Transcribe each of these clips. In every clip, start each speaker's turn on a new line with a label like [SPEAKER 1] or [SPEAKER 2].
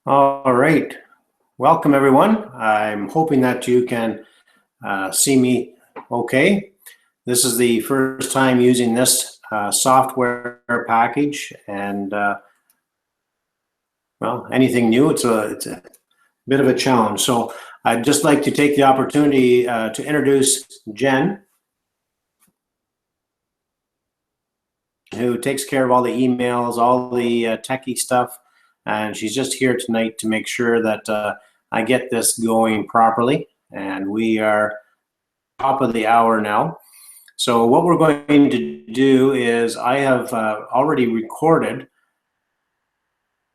[SPEAKER 1] All right. Welcome, everyone. I'm hoping that you can see me okay. This is the first time using this software package, and well, anything new, it's a bit of a challenge. So I'd just like to take the opportunity to introduce Jen, who takes care of all the emails, all the techie stuff, and she's just here tonight to make sure that I get this going properly. And we are top of the hour now. So what we're going to do is I have already recorded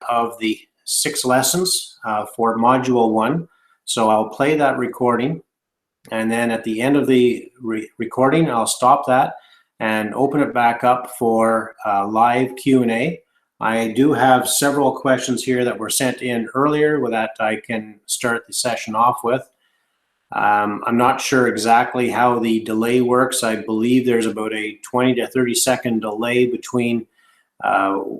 [SPEAKER 1] of the 6 lessons for Module 1. So I'll play that recording, and then at the end of the recording, I'll stop that and open it back up for live Q&A. I do have several questions here that were sent in earlier that I can start the session off with. I'm not sure exactly how the delay works. I believe there's about a 20 to 30 second delay between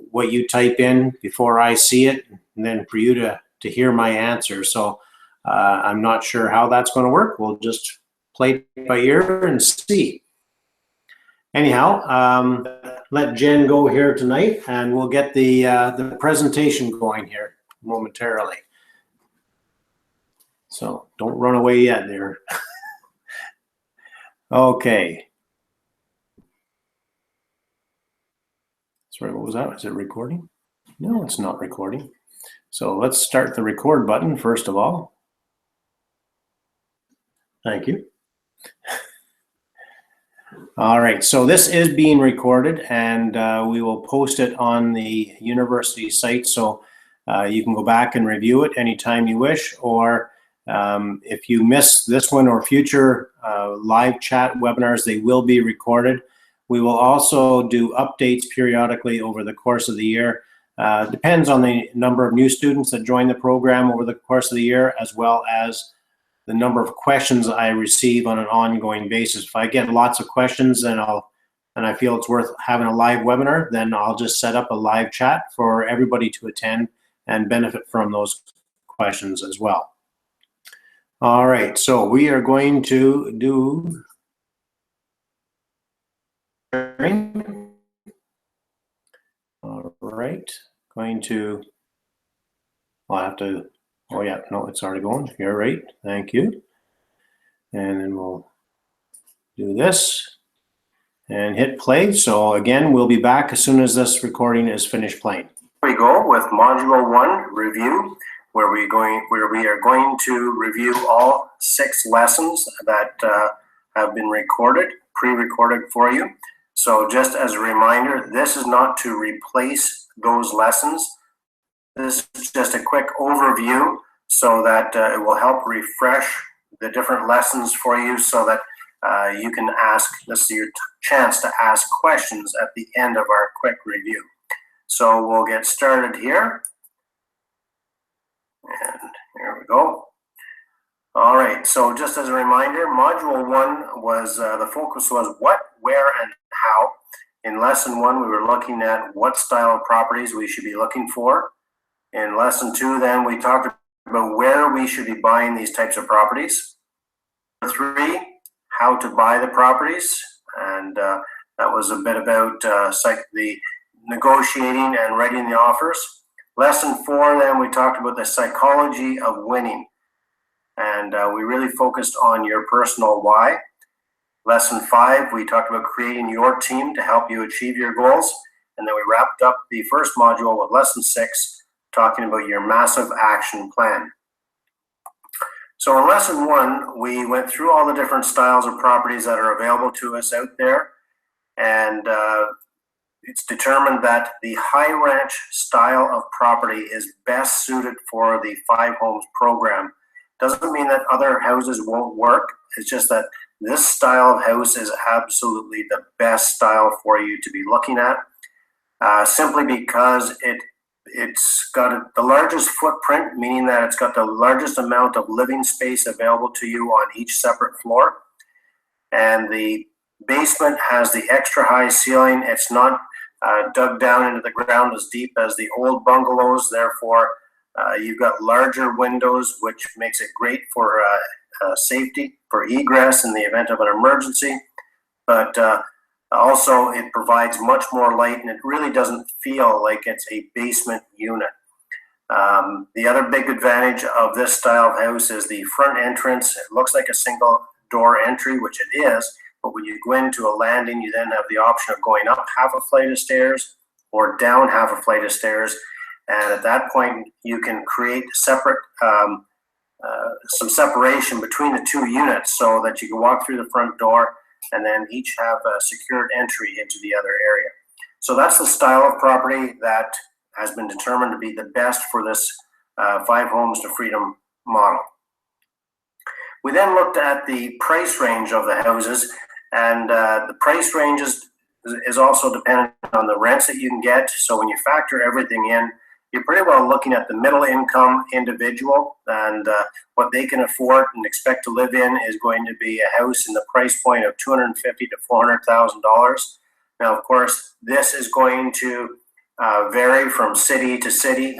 [SPEAKER 1] what you type in before I see it, and then for you to hear my answer. So I'm not sure how that's going to work. We'll just play it by ear and see. Anyhow, let Jen go here tonight, and we'll get the presentation going here momentarily. So don't run away yet there. Okay. Sorry, what was that? Is it recording? No, it's not recording. So let's start the record button first of all. Thank you. All right, so this is being recorded, and we will post it on the university site, so you can go back and review it anytime you wish, or if you miss this one or future live chat webinars, they will be recorded. We will also do updates periodically over the course of the year. Depends on the number of new students that join the program over the course of the year, as well as the number of questions I receive on an ongoing basis. If I get lots of questions and I feel it's worth having a live webinar, then I'll just set up a live chat for everybody to attend and benefit from those questions as well. All right, so we are going to do all right, I'll have to, oh yeah, no, it's already going. You're right, thank you. And then we'll do this and hit play. So again, we'll be back as soon as this recording is finished playing. Here we go with Module 1 review, where we are going to review all 6 lessons that have been recorded, pre-recorded for you. So just as a reminder, this is not to replace those lessons. This is just a quick overview so that it will help refresh the different lessons for you, so that you can ask, this is your chance to ask questions at the end of our quick review. So we'll get started here. And here we go. All right, so just as a reminder, Module 1 was, the focus was what, where, and how. In Lesson 1, we were looking at what style of properties we should be looking for. In Lesson 2, then, we talked about where we should be buying these types of properties. 3, how to buy the properties, and that was a bit about the negotiating and writing the offers. Lesson 4, then, we talked about the psychology of winning, and we really focused on your personal why. Lesson 5, we talked about creating your team to help you achieve your goals, and then we wrapped up the first module with Lesson 6, talking about your massive action plan. So in Lesson 1, we went through all the different styles of properties that are available to us out there, and it's determined that the high ranch style of property is best suited for the 5 homes program. Doesn't mean that other houses won't work, it's just that this style of house is absolutely the best style for you to be looking at, simply because it's got the largest footprint, meaning that it's got the largest amount of living space available to you on each separate floor. And the basement has the extra high ceiling. It's not dug down into the ground as deep as the old bungalows. Therefore, You've got larger windows, which makes it great for safety, for egress in the event of an emergency. But also it provides much more light, and it really doesn't feel like it's a basement unit. The other big advantage of this style of house is the front entrance. It looks like a single door entry, which it is, but when you go into a landing, you then have the option of going up half a flight of stairs or down half a flight of stairs. And at that point, you can create separate some separation between the two units so that you can walk through the front door and then each have a secured entry into the other area. So that's the style of property that has been determined to be the best for this 5 homes to freedom model. We then looked at the price range of the houses, and the price range is also dependent on the rents that you can get. So when you factor everything in, you're pretty well looking at the middle income individual, and what they can afford and expect to live in is going to be a house in the price point of $250,000 to $400,000. Now, of course, this is going to vary from city to city.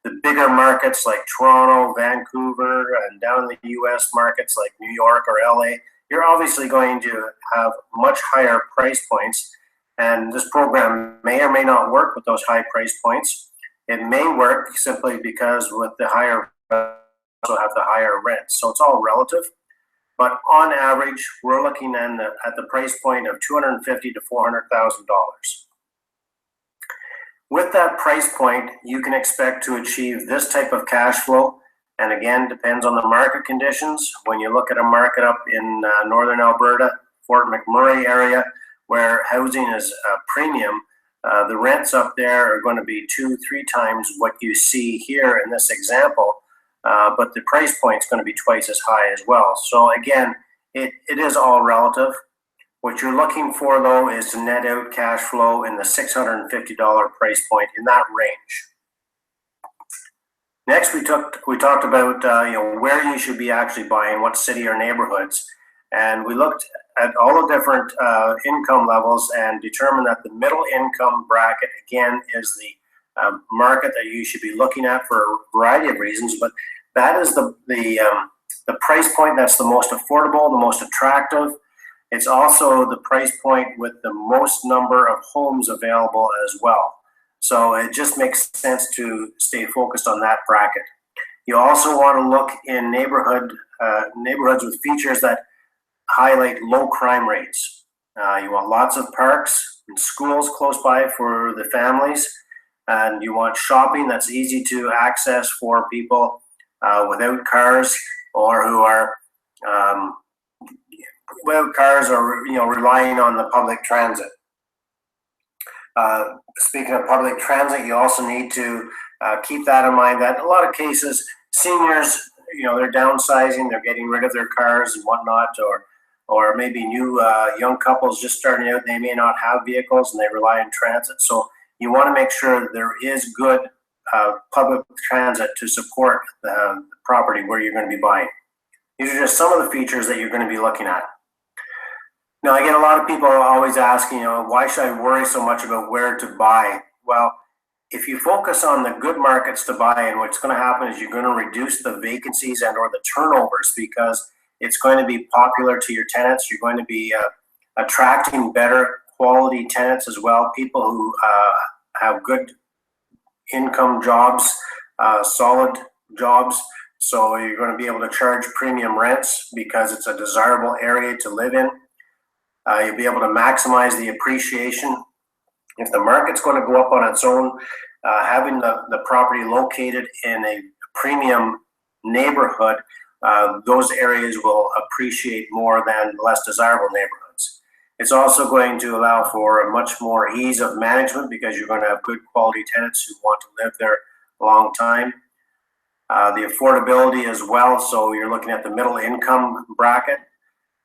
[SPEAKER 1] The bigger markets like Toronto, Vancouver, and down in the US markets like New York or LA, you're obviously going to have much higher price points. And this program may or may not work with those high price points. It may work simply because with the higher, also have the higher rents. So it's all relative. But on average, we're looking at the price point of $250,000 to $400,000. With that price point, you can expect to achieve this type of cash flow. And again, depends on the market conditions. When you look at a market up in northern Alberta, Fort McMurray area, where housing is a premium, the rents up there are going to be 2-3 times what you see here in this example, but the price point is going to be twice as high as well. So again, it is all relative. What you're looking for, though, is to net out cash flow in the $650 price point, in that range. Next, we talked about where you should be actually buying, what city or neighborhoods, and we looked at all the different income levels and determined that the middle income bracket, again, is the market that you should be looking at for a variety of reasons, but that is the price point that's the most affordable, the most attractive. It's also the price point with the most number of homes available as well. So it just makes sense to stay focused on that bracket. You also want to look in neighborhoods with features that highlight low crime rates. You want lots of parks and schools close by for the families, and you want shopping that's easy to access for people without cars or who are without cars or relying on the public transit. Speaking of public transit, you also need to keep that in mind that in a lot of cases, seniors, they're downsizing, they're getting rid of their cars and whatnot, or maybe new young couples just starting out, they may not have vehicles and they rely on transit. So you want to make sure that there is good public transit to support the property where you're going to be buying. These are just some of the features that you're going to be looking at. Now, again, a lot of people are always asking, why should I worry so much about where to buy? Well, if you focus on the good markets to buy in, what's going to happen is you're going to reduce the vacancies and or the turnovers, because it's going to be popular to your tenants. You're going to be attracting better quality tenants as well, people who have good income jobs, solid jobs. So you're going to be able to charge premium rents because it's a desirable area to live in. You'll be able to maximize the appreciation. If the market's going to go up on its own, having the property located in a premium neighborhood, those areas will appreciate more than less desirable neighborhoods. It's also going to allow for a much more ease of management because you're going to have good quality tenants who want to live there a long time. The affordability as well, so you're looking at the middle income bracket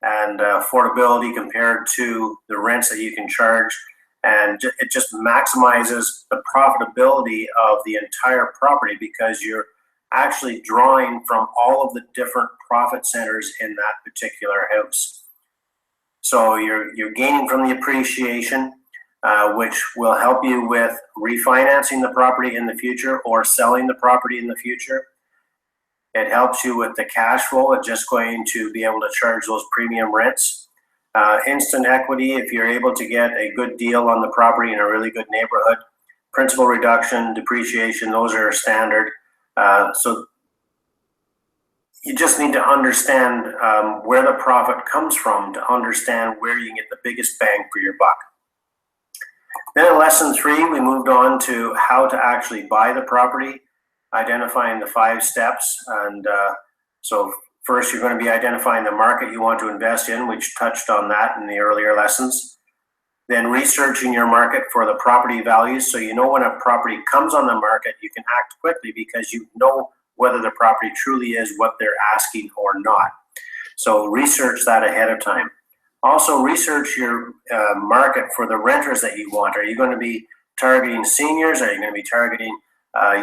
[SPEAKER 1] and affordability compared to the rents that you can charge, and it just maximizes the profitability of the entire property because you're actually drawing from all of the different profit centers in that particular house. So you're gaining from the appreciation. which will help you with refinancing the property in the future or selling the property in the future. It helps you with the cash flow. It's just going to be able to charge those premium rents. Instant equity, if you're able to get a good deal on the property in a really good neighborhood. Principal reduction, depreciation, those are standard. So you just need to understand where the profit comes from to understand where you can get the biggest bang for your buck. Then in lesson 3, we moved on to how to actually buy the property, identifying the 5 steps. And so first, you're going to be identifying the market you want to invest in, which touched on that in the earlier lessons. Then researching your market for the property values. So you know when a property comes on the market, you can act quickly because you know whether the property truly is what they're asking or not. So research that ahead of time. Also research your market for the renters that you want. Are you going to be targeting seniors? Are you going to be targeting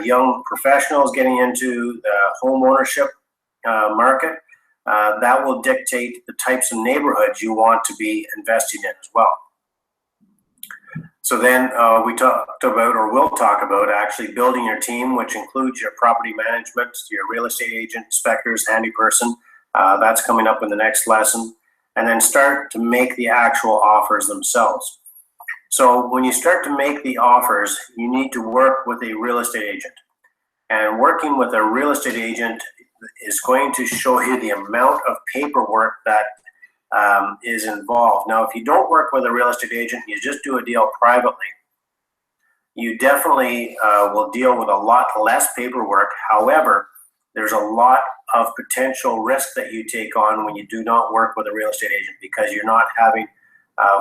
[SPEAKER 1] young professionals getting into the home ownership market? That will dictate the types of neighborhoods you want to be investing in as well. So then we talked about, or will talk about, actually building your team, which includes your property management, your real estate agent, inspectors, handy person. That's coming up in the next lesson. And then start to make the actual offers themselves. So when you start to make the offers, you need to work with a real estate agent. And working with a real estate agent is going to show you the amount of paperwork that is involved. Now, if you don't work with a real estate agent, you just do a deal privately, you definitely will deal with a lot less paperwork. However, there's a lot of potential risk that you take on when you do not work with a real estate agent, because you're not having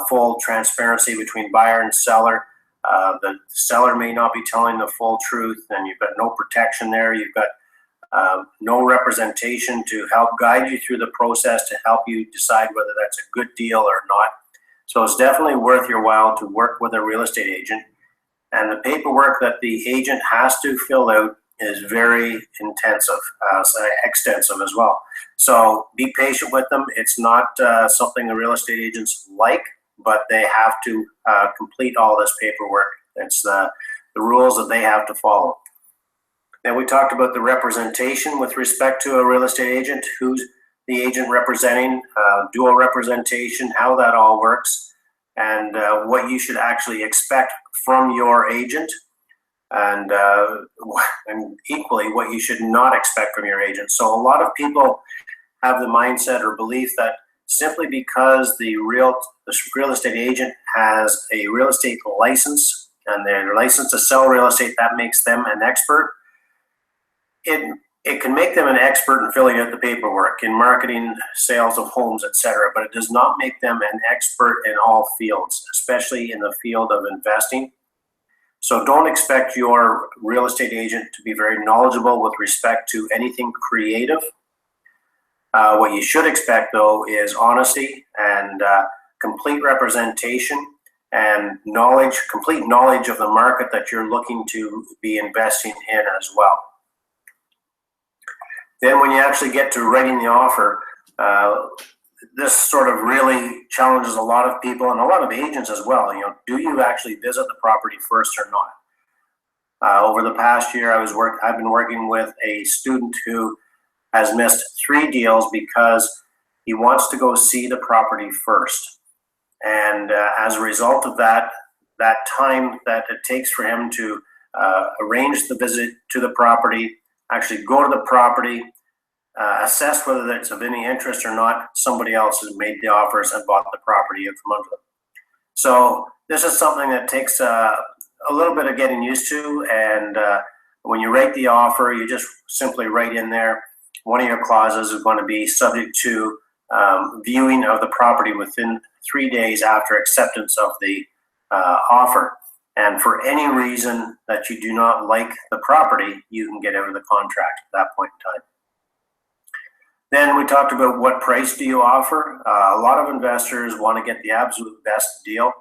[SPEAKER 1] full transparency between buyer and seller. The seller may not be telling the full truth, and you've got no protection there. You've got no representation to help guide you through the process to help you decide whether that's a good deal or not. So it's definitely worth your while to work with a real estate agent. And the paperwork that the agent has to fill out is very intensive, extensive as well. So be patient with them. It's not something the real estate agents like, but they have to complete all this paperwork. It's the rules that they have to follow. Then we talked about the representation with respect to a real estate agent, who's the agent representing, dual representation, how that all works, and what you should actually expect from your agent, and equally what you should not expect from your agent. So a lot of people have the mindset or belief that simply because the real estate agent has a real estate license and they're licensed to sell real estate, that makes them an expert. It can make them an expert in filling out the paperwork, in marketing, sales of homes, etc., but it does not make them an expert in all fields, especially in the field of investing. So don't expect your real estate agent to be very knowledgeable with respect to anything creative. What you should expect, though, is honesty and complete representation and knowledge, complete knowledge of the market that you're looking to be investing in as well. Then when you actually get to writing the offer, this sort of really challenges a lot of people and a lot of agents as well. You know, do you actually visit the property first or not? Over the past year, I've been working with a student who has missed 3 deals because he wants to go see the property first. And as a result of that time that it takes for him to arrange the visit to the property, actually go to the property, assess whether it's of any interest or not, somebody else has made the offers and bought the property from under them. So this is something that takes a little bit of getting used to, and when you write the offer, you just simply write in there, one of your clauses is going to be subject to viewing of the property within 3 days after acceptance of the offer. And for any reason that you do not like the property, you can get out of the contract at that point in time. Then we talked about what price do you offer. A lot of investors want to get the absolute best deal,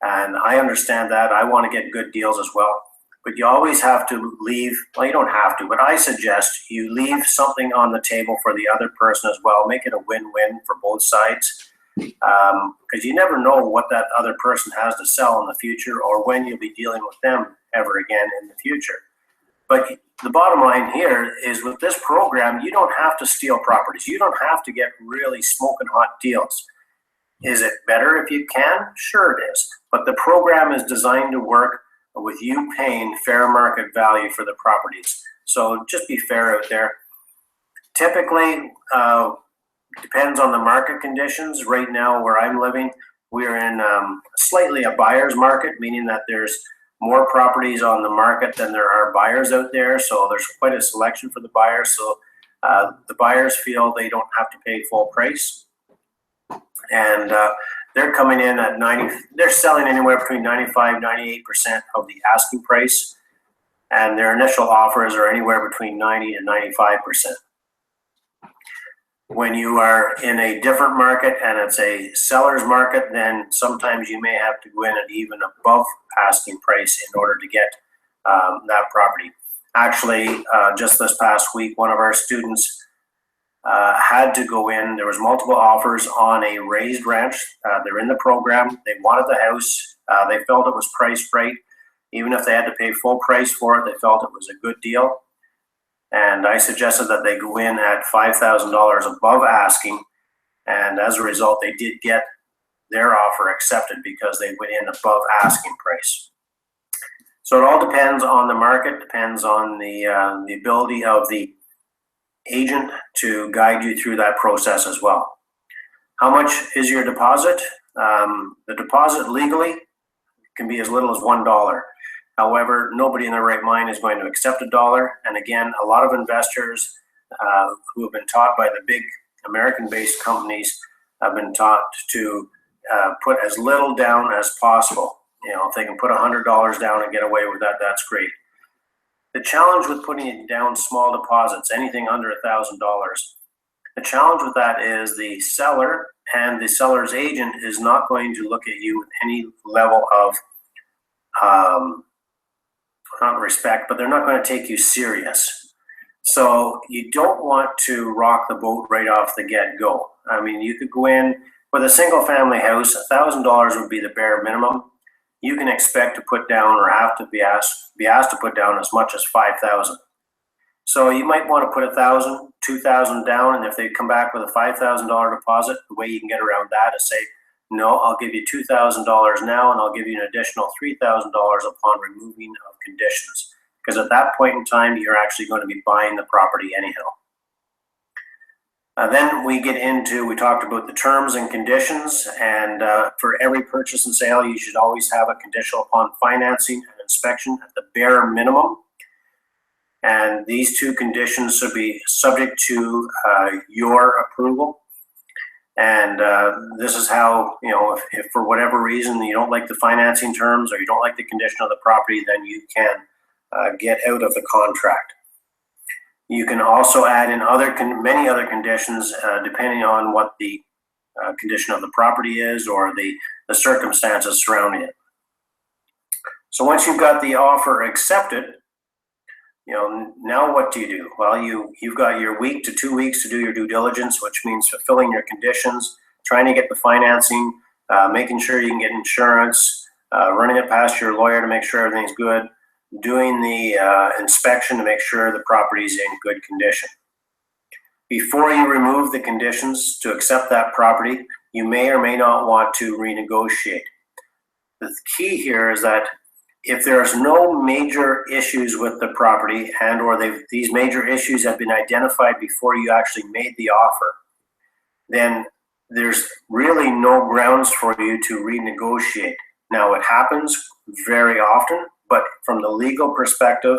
[SPEAKER 1] and I understand that. I want to get good deals as well. But you always have to leave, well, you don't have to, but I suggest you leave something on the table for the other person as well. Make it a win-win for both sides. because you never know what that other person has to sell in the future or when you'll be dealing with them ever again in the future. But the bottom line here is with this program, you don't have to steal properties. You don't have to get really smoking hot deals. Is it better if you can? Sure it is. But the program is designed to work with you paying fair market value for the properties. So just be fair out there. Typically, depends on the market conditions. Right now, where I'm living, we're in slightly a buyer's market, meaning that there's more properties on the market than there are buyers out there. So there's quite a selection for the buyers. So the buyers feel they don't have to pay full price. And they're coming in at they're selling anywhere between 95, 98% of the asking price. And their initial offers are anywhere between 90 to 95%. When you are in a different market and it's a seller's market, then sometimes you may have to go in at even above asking price in order to get that property. Actually, just this past week, one of our students had to go in. There was multiple offers on a raised ranch. They're in the program. They wanted the house. They felt it was priced right. Even if they had to pay full price for it, they felt it was a good deal. And I suggested that they go in at $5,000 above asking. And as a result, they did get their offer accepted because they went in above asking price. So it all depends on the market, depends on the ability of the agent to guide you through that process as well. How much is your deposit? The deposit legally can be as little as $1. However, nobody in their right mind is going to accept $1. And again, a lot of investors who have been taught by the big American-based companies have been taught to put as little down as possible. You know, if they can put $100 down and get away with that, that's great. The challenge with putting down small deposits, anything under $1,000, the challenge with that is the seller and the seller's agent is not going to look at you with any level of not respect, but they're not going to take you serious. So you don't want to rock the boat right off the get-go. I mean, you could go in with a single family house, $1,000 would be the bare minimum. You can expect to put down or have to be asked to put down as much as $5,000. So you might want to put $1,000, $2,000 down, and if they come back with a $5,000 deposit, the way you can get around that is say, no, I'll give you $2,000 now, and I'll give you an additional $3,000 upon removing of conditions. Because at that point in time, you're actually going to be buying the property anyhow. Then we talked about the terms and conditions, and for every purchase and sale, you should always have a conditional upon financing and inspection at the bare minimum. And these two conditions should be subject to your approval. And this is how, you know, if for whatever reason you don't like the financing terms or you don't like the condition of the property, then you can get out of the contract. You can also add in many other conditions depending on what the condition of the property is or the circumstances surrounding it. So once you've got the offer accepted, you know, now what do? Well, you've got your week to 2 weeks to do your due diligence, which means fulfilling your conditions, trying to get the financing, making sure you can get insurance, running it past your lawyer to make sure everything's good, doing the inspection to make sure the property's in good condition. Before you remove the conditions to accept that property, you may or may not want to renegotiate. The key here is that if there's no major issues with the property and or these major issues have been identified before you actually made the offer, then there's really no grounds for you to renegotiate. Now, it happens very often, but from the legal perspective,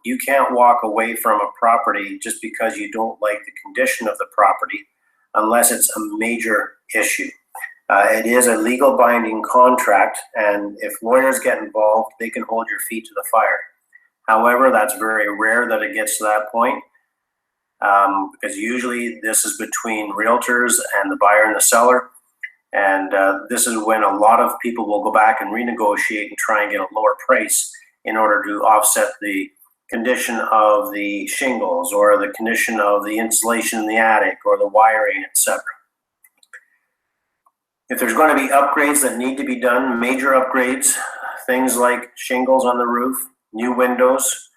[SPEAKER 1] you can't walk away from a property just because you don't like the condition of the property unless it's a major issue. It is a legal binding contract, and if lawyers get involved, they can hold your feet to the fire. However, that's very rare that it gets to that point, because usually this is between realtors and the buyer and the seller, and this is when a lot of people will go back and renegotiate and try and get a lower price in order to offset the condition of the shingles or the condition of the insulation in the attic or the wiring, etc. If there's going to be upgrades that need to be done, major upgrades, things like shingles on the roof, new windows,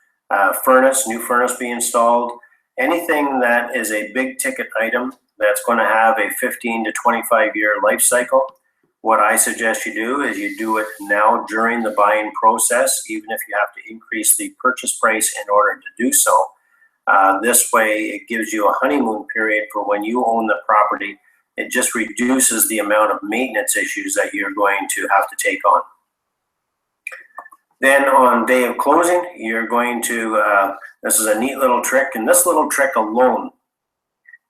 [SPEAKER 1] new furnace be installed, anything that is a big ticket item that's going to have a 15 to 25 year life cycle, what I suggest you do is you do it now during the buying process, even if you have to increase the purchase price in order to do so. This way, it gives you a honeymoon period for when you own the property. It just reduces the amount of maintenance issues that you're going to have to take on. Then on day of closing, you're going to, this is a neat little trick, and this little trick alone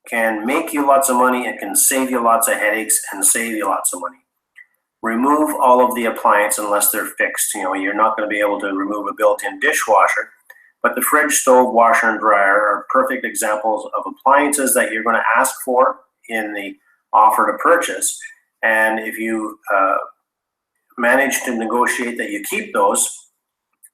[SPEAKER 1] can make you lots of money. It can save you lots of headaches and save you lots of money. Remove all of the appliances unless they're fixed. You know, you're not going to be able to remove a built-in dishwasher, but the fridge, stove, washer, and dryer are perfect examples of appliances that you're going to ask for in the offer to purchase. And if you manage to negotiate that you keep those,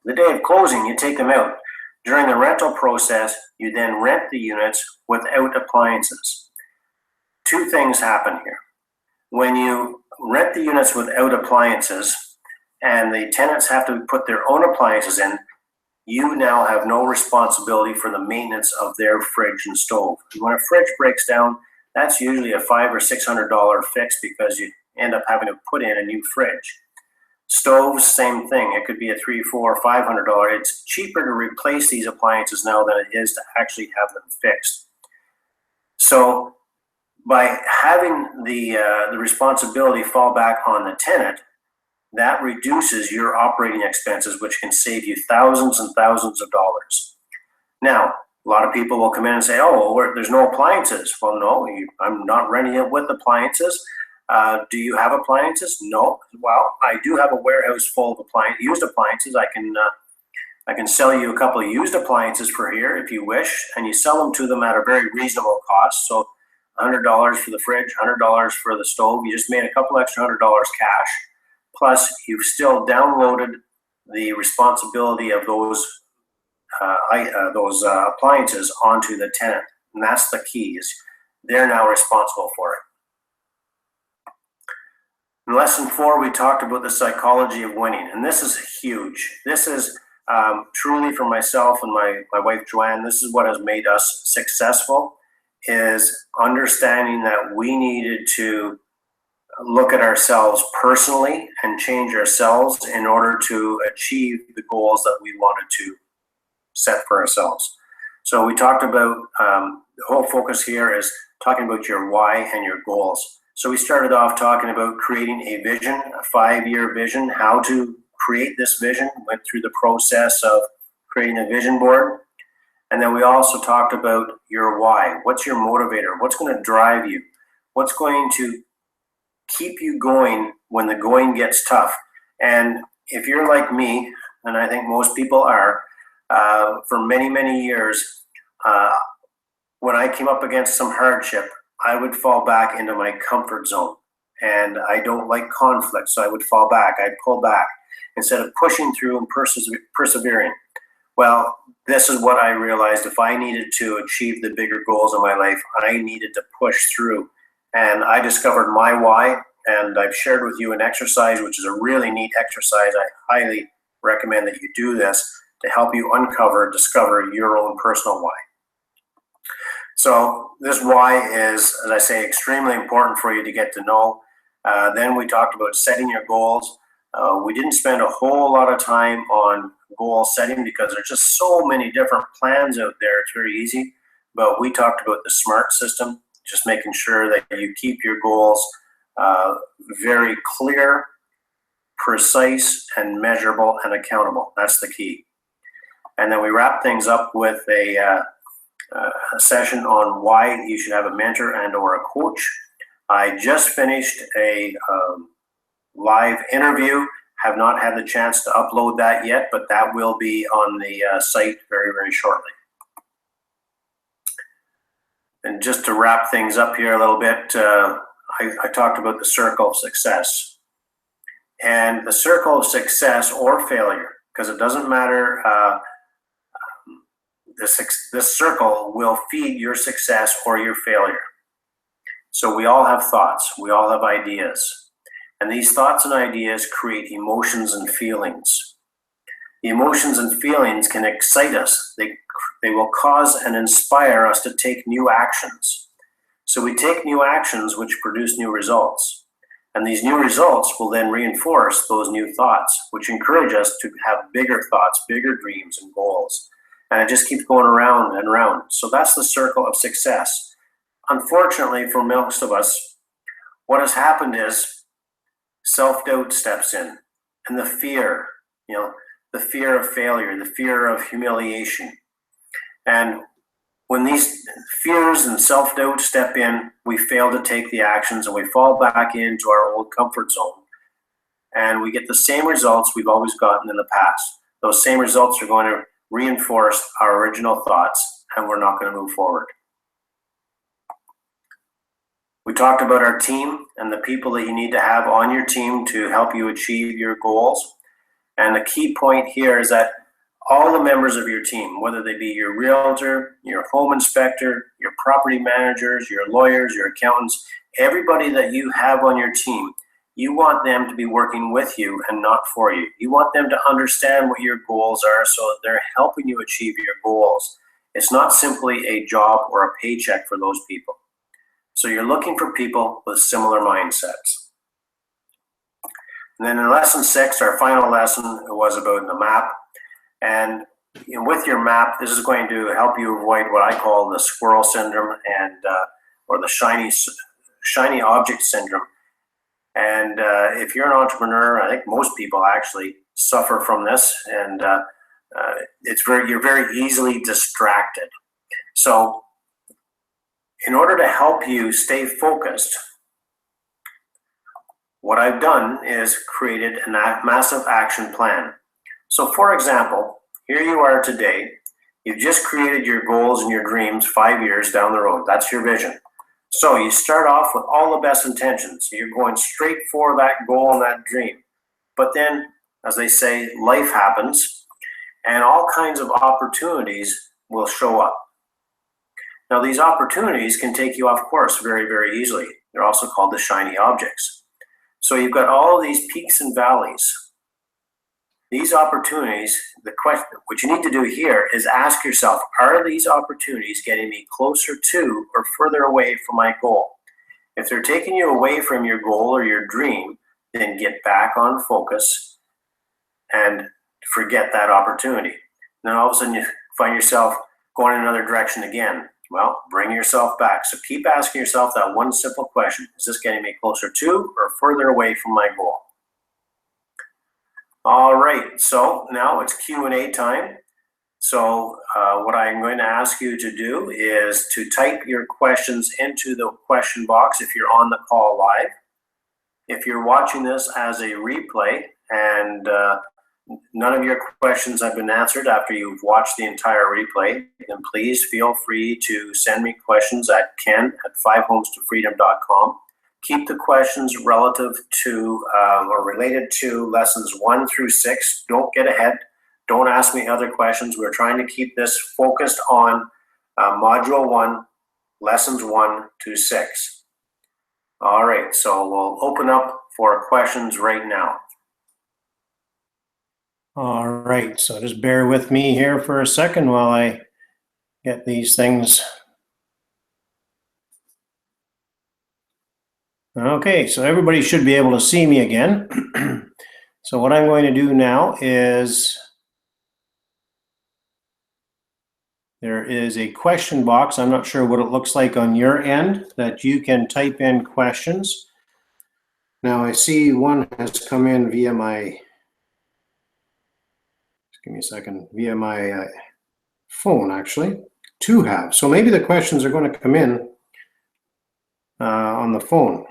[SPEAKER 1] the day of closing, you take them out. During the rental process, you then rent the units without appliances. Two things happen here. When you rent the units without appliances and the tenants have to put their own appliances in, you now have no responsibility for the maintenance of their fridge and stove. When a fridge breaks down, that's usually a $500 or $600 fix because you end up having to put in a new fridge. Stoves, same thing. It could be a $300, $400, $500. It's cheaper to replace these appliances now than it is to actually have them fixed. So by having the responsibility fall back on the tenant, that reduces your operating expenses, which can save you thousands and thousands of dollars. Now, a lot of people will come in and say, oh, well, there's no appliances. Well, no, I'm not renting it with appliances. Do you have appliances? No. Well, I do have a warehouse full of used appliances. I can sell you a couple of used appliances for here if you wish, and you sell them to them at a very reasonable cost. So $100 for the fridge, $100 for the stove. You just made a couple extra $100 cash. Plus, you've still downloaded the responsibility of those appliances onto the tenant, and that's the key. Is they're now responsible for it. In lesson 4, we talked about the psychology of winning, and this is huge. This is truly for myself and my wife Joanne. This is what has made us successful. Is understanding that we needed to look at ourselves personally and change ourselves in order to achieve the goals that we wanted to set for ourselves. So we talked about the whole focus here is talking about your why and your goals. So we started off talking about creating a vision, a 5-year vision, how to create this vision. Went through the process of creating a vision board. And then we also talked about your why. What's your motivator? What's going to drive you? What's going to keep you going when the going gets tough? And if you're like me, and I think most people are, for many, many years, when I came up against some hardship, I would fall back into my comfort zone. And I don't like conflict, so I would fall back. I'd pull back instead of pushing through and persevering. Well, this is what I realized. If I needed to achieve the bigger goals in my life, I needed to push through. And I discovered my why, and I've shared with you an exercise, which is a really neat exercise. I highly recommend that you do this to help you discover your own personal why. So this why is, as I say, extremely important for you to get to know. Then we talked about setting your goals. We didn't spend a whole lot of time on goal setting because there's just so many different plans out there. It's very easy. But we talked about the SMART system, just making sure that you keep your goals very clear, precise, and measurable and accountable. That's the key. And then we wrap things up with a session on why you should have a mentor and or a coach. I just finished a live interview. Have not had the chance to upload that yet, but that will be on the site very, very shortly. And just to wrap things up here a little bit, I talked about the circle of success. And the circle of success or failure, because it doesn't matter, this circle will feed your success or your failure. So we all have thoughts, we all have ideas, and these thoughts and ideas create emotions and feelings. The emotions and feelings can excite us. They will cause and inspire us to take new actions. So we take new actions which produce new results. And these new results will then reinforce those new thoughts, which encourage us to have bigger thoughts, bigger dreams and goals. And it just keeps going around and around. So that's the circle of success. Unfortunately, for most of us, what has happened is self-doubt steps in, and the fear, the fear of failure, the fear of humiliation. And when these fears and self-doubt step in, we fail to take the actions and we fall back into our old comfort zone. And we get the same results we've always gotten in the past. Those same results are going to reinforce our original thoughts, and we're not going to move forward. We talked about our team and the people that you need to have on your team to help you achieve your goals. And the key point here is that all the members of your team, whether they be your realtor, your home inspector, your property managers, your lawyers, your accountants, everybody that you have on your team, you want them to be working with you and not for you. You want them to understand what your goals are so that they're helping you achieve your goals. It's not simply a job or a paycheck for those people. So you're looking for people with similar mindsets. And then in lesson 6, our final lesson was about the map. And with your map, this is going to help you avoid what I call the squirrel syndrome and or the shiny object syndrome. And if you're an entrepreneur, I think most people actually suffer from this, and you're very easily distracted. So in order to help you stay focused, what I've done is created a massive action plan. So for example, here you are today. You've just created your goals and your dreams 5 years down the road. That's your vision. So you start off with all the best intentions. You're going straight for that goal and that dream. But then, as they say, life happens and all kinds of opportunities will show up. Now, these opportunities can take you off course very, very easily. They're also called the shiny objects. So you've got all of these peaks and valleys. These opportunities, the question, what you need to do here is ask yourself, are these opportunities getting me closer to or further away from my goal? If they're taking you away from your goal or your dream, then get back on focus and forget that opportunity. Then all of a sudden you find yourself going in another direction again. Well, bring yourself back. So keep asking yourself that one simple question. Is this getting me closer to or further away from my goal? All right, so now it's Q&A time. So what I'm going to ask you to do is to type your questions into the question box if you're on the call live. If you're watching this as a replay and none of your questions have been answered after you've watched the entire replay, then please feel free to send me questions at ken@5homestofreedom.com. Keep the questions relative to or related to lessons 1 through 6. Don't get ahead. Don't ask me other questions. We're trying to keep this focused on Module 1, Lessons 1 to 6. All right, so we'll open up for questions right now. All right, so just bear with me here for a second while I get these things. Okay, so everybody should be able to see me again. So what I'm going to do now is there is a question box. I'm not sure what it looks like on your end that you can type in questions. Now I see one has come in via my, just give me a second, via my phone actually. 2 have. So maybe the questions are going to come in on the phone,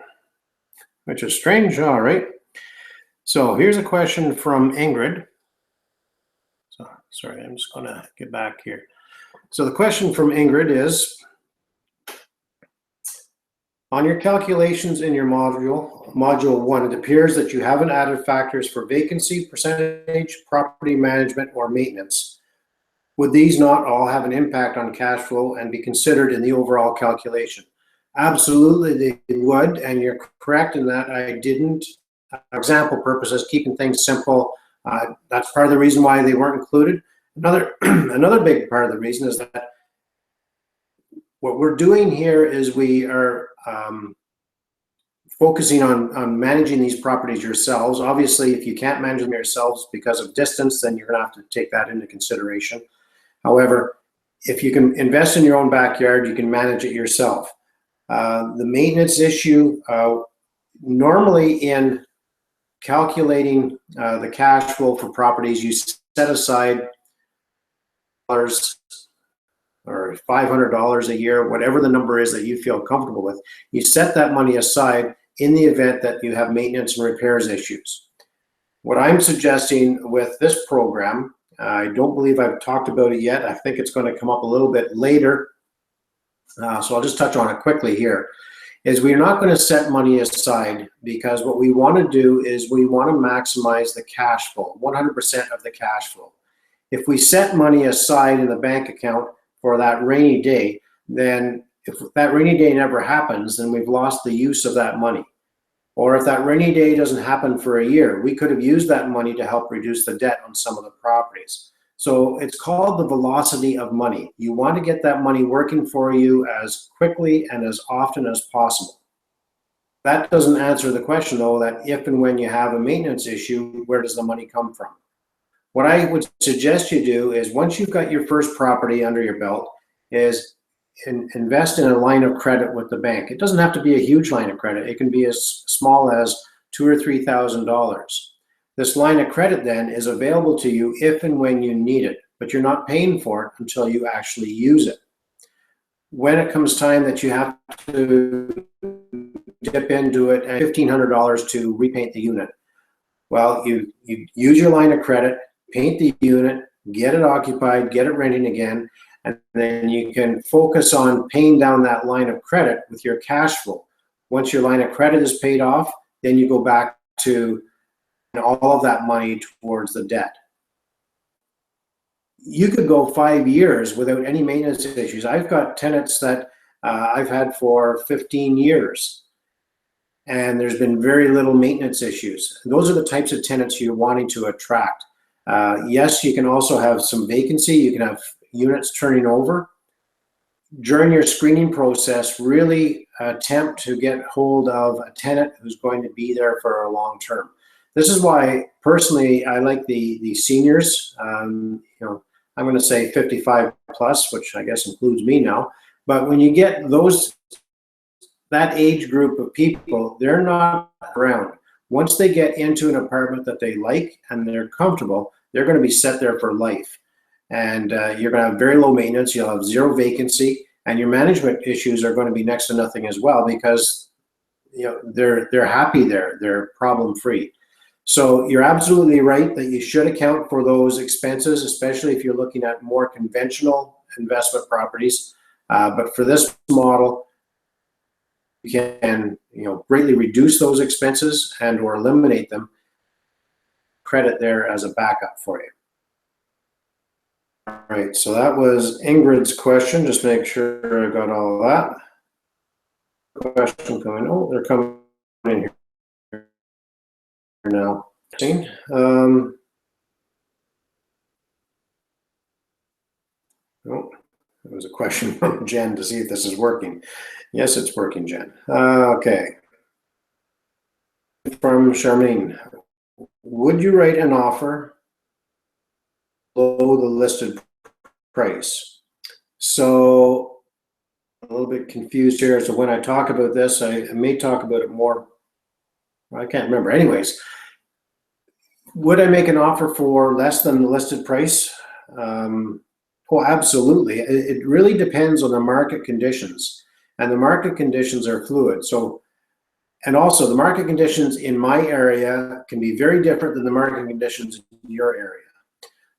[SPEAKER 1] which is strange. All right. So here's a question from Ingrid. So, sorry, I'm just going to get back here. So the question from Ingrid is, on your calculations in your module 1, it appears that you haven't added factors for vacancy, percentage, property management, or maintenance. Would these not all have an impact on cash flow and be considered in the overall calculation?
[SPEAKER 2] Absolutely, they would, and you're correct in that. I didn't. Example purposes, keeping things simple. That's part of the reason why they weren't included. Another big part of the reason is that what we're doing here is we are focusing on managing these properties yourselves. Obviously, if you can't manage them yourselves because of distance, then you're going to have to take that into consideration. However, if you can invest in your own backyard, you can manage it yourself. The maintenance issue, normally in calculating the cash flow for properties, you set aside or $500 a year, whatever the number is that you feel comfortable with. You set that money aside in the event that you have maintenance and repairs issues. What I'm suggesting with this program, I don't believe I've talked about it yet. I think it's going to come up a little bit later. So I'll just touch on it quickly here, is we're not going to set money aside, because what we want to do is we want to maximize the cash flow, 100% of the cash flow. If we set money aside in the bank account for that rainy day, then if that rainy day never happens, then we've lost the use of that money. Or if that rainy day doesn't happen for a year, we could have used that money to help reduce the debt on some of the properties. So it's called the velocity of money. You want to get that money working for you as quickly and as often as possible. That doesn't answer the question, though, that if and when you have a maintenance issue, where does the money come from? What I would suggest you do is, once you've got your first property under your belt, is invest in a line of credit with the bank. It doesn't have to be a huge line of credit. It can be as small as $2,000 or $3,000. This line of credit then is available to you if and when you need it, but you're not paying for it until you actually use it. When it comes time that you have to dip into it at $1,500 to repaint the unit, well, you use your line of credit, paint the unit, get it occupied, get it renting again, and then you can focus on paying down that line of credit with your cash flow. Once your line of credit is paid off, then you go back to all of that money towards the debt. You could go 5 years without any maintenance issues. I've got tenants that I've had for 15 years, and there's been very little maintenance issues. Those are the types of tenants you're wanting to attract. Yes, you can also have some vacancy. You can have units turning over. During your screening process, really attempt to get hold of a tenant who's going to be there for a long term. This is why, personally, I like the seniors. I'm going to say 55 plus, which I guess includes me now. But when you get that age group of people, they're not around. Once they get into an apartment that they like and they're comfortable, they're going to be set there for life. And you're going to have very low maintenance. You'll have zero vacancy, and your management issues are going to be next to nothing as well, because they're happy there. They're problem free. So you're absolutely right that you should account for those expenses, especially if you're looking at more conventional investment properties. But for this model, you can greatly reduce those expenses and or eliminate them. Credit there as a backup for you. All right, so that was Ingrid's question. Just make sure I got all of that. Question coming. Oh, they're coming in here now. Oh, there was a question from Jen to see if this is working. Yes, it's working, Jen. Okay. From Charmaine, would you write an offer below the listed price? So a little bit confused here. So when I talk about this, I may talk about it more. I can't remember. Anyways, would I make an offer for less than the listed price? Oh, absolutely. It really depends on the market conditions, and the market conditions are fluid. So, and also the market conditions in my area can be very different than the market conditions in your area.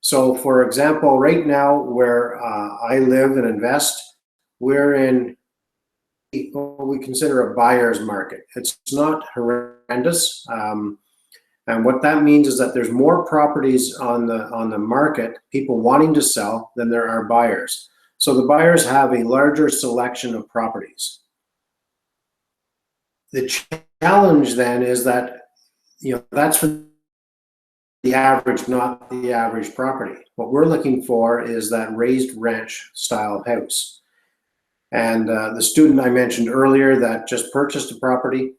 [SPEAKER 2] So, for example, right now where I live and invest, we're in what we consider a buyer's market. It's not horrendous. And what that means is that there's more properties on the market, people wanting to sell, than there are buyers. So the buyers have a larger selection of properties. The challenge then is that, that's for the average, not the average property. What we're looking for is that raised ranch style house. And the student I mentioned earlier that just purchased a property,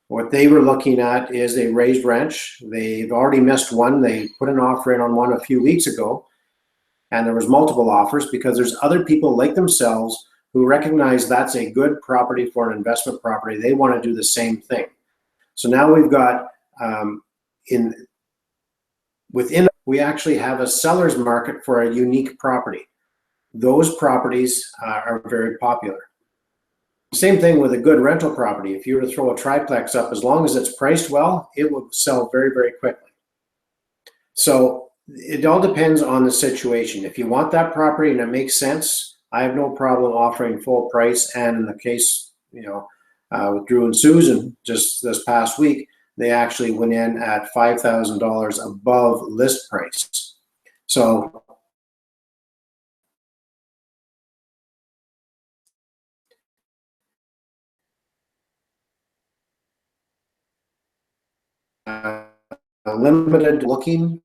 [SPEAKER 2] what they were looking at is a raised ranch. They've already missed one. They put an offer in on one a few weeks ago, and there was multiple offers because there's other people like themselves who recognize that's a good property for an investment property. They want to do the same thing. So now we've got we actually have a seller's market for a unique property. Those properties are very popular. Same thing with a good rental property. If you were to throw a triplex up, as long as it's priced well, it will sell very, very quickly. So it all depends on the situation. If you want that property and it makes sense, I have no problem offering full price. And in the case, with Drew and Susan just this past week, they actually went in at $5,000 above list price. So limited looking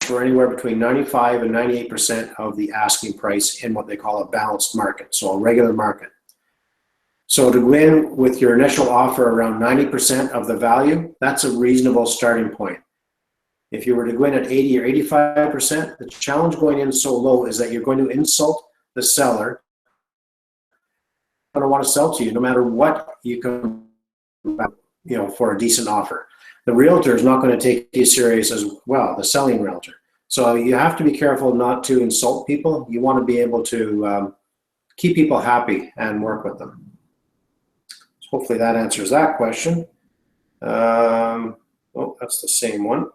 [SPEAKER 2] for anywhere between 95 and 98% of the asking price in what they call a balanced market, so a regular market. So to go in with your initial offer around 90% of the value, that's a reasonable starting point. If you were to go in at 80 or 85%, the challenge going in so low is that you're going to insult the seller. They're going to want to sell to you no matter what you can, for a decent offer. The realtor is not going to take you serious as well, the selling realtor. So you have to be careful not to insult people. You want to be able to keep people happy and work with them. So hopefully that answers that question. Oh, that's the same one.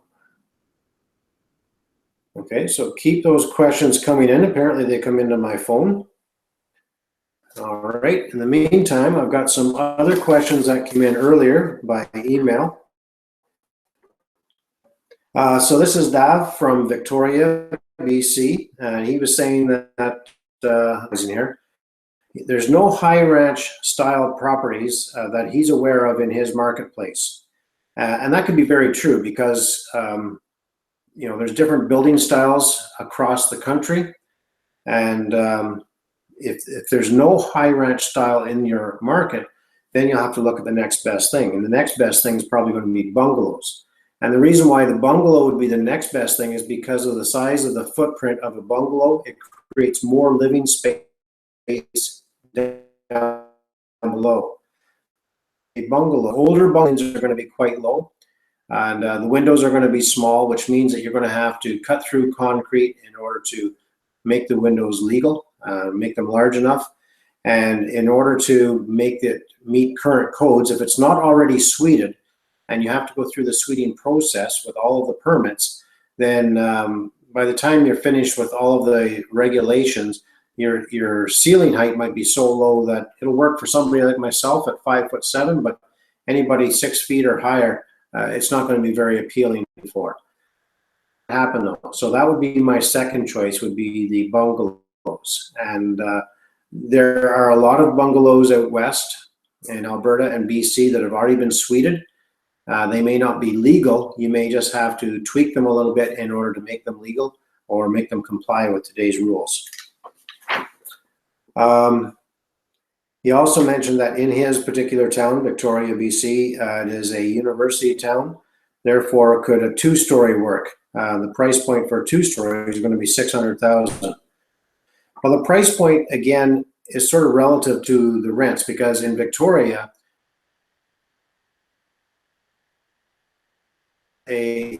[SPEAKER 2] Okay, so keep those questions coming in. Apparently they come into my phone. All right, in the meantime, I've got some other questions that came in earlier by email. So this is Dav from Victoria, BC, and he was saying that there's no high ranch style properties that he's aware of in his marketplace. And that could be very true because there's different building styles across the country, and if there's no high ranch style in your market, then you'll have to look at the next best thing, and the next best thing is probably going to be bungalows. And the reason why the bungalow would be the next best thing is because of the size of the footprint of a bungalow. It creates more living space down below. A bungalow, older bungalows are going to be quite low, and the windows are going to be small, which means that you're going to have to cut through concrete in order to make the windows legal, make them large enough. And in order to make it meet current codes, if it's not already suited, and you have to go through the suiting process with all of the permits, then by the time you're finished with all of the regulations, your ceiling height might be so low that it'll work for somebody like myself at 5'7", but anybody 6 feet or higher, it's not going to be very appealing for. Happen though. So that would be my second choice, would be the bungalows. And there are a lot of bungalows out west in Alberta and BC that have already been suited. They may not be legal. You may just have to tweak them a little bit in order to make them legal or make them comply with today's rules. He also mentioned that in his particular town, Victoria, BC, it is a university town. Therefore, could a two-story work? The price point for a two-story is going to be $600,000. Well, the price point, again, is sort of relative to the rents, because in Victoria, over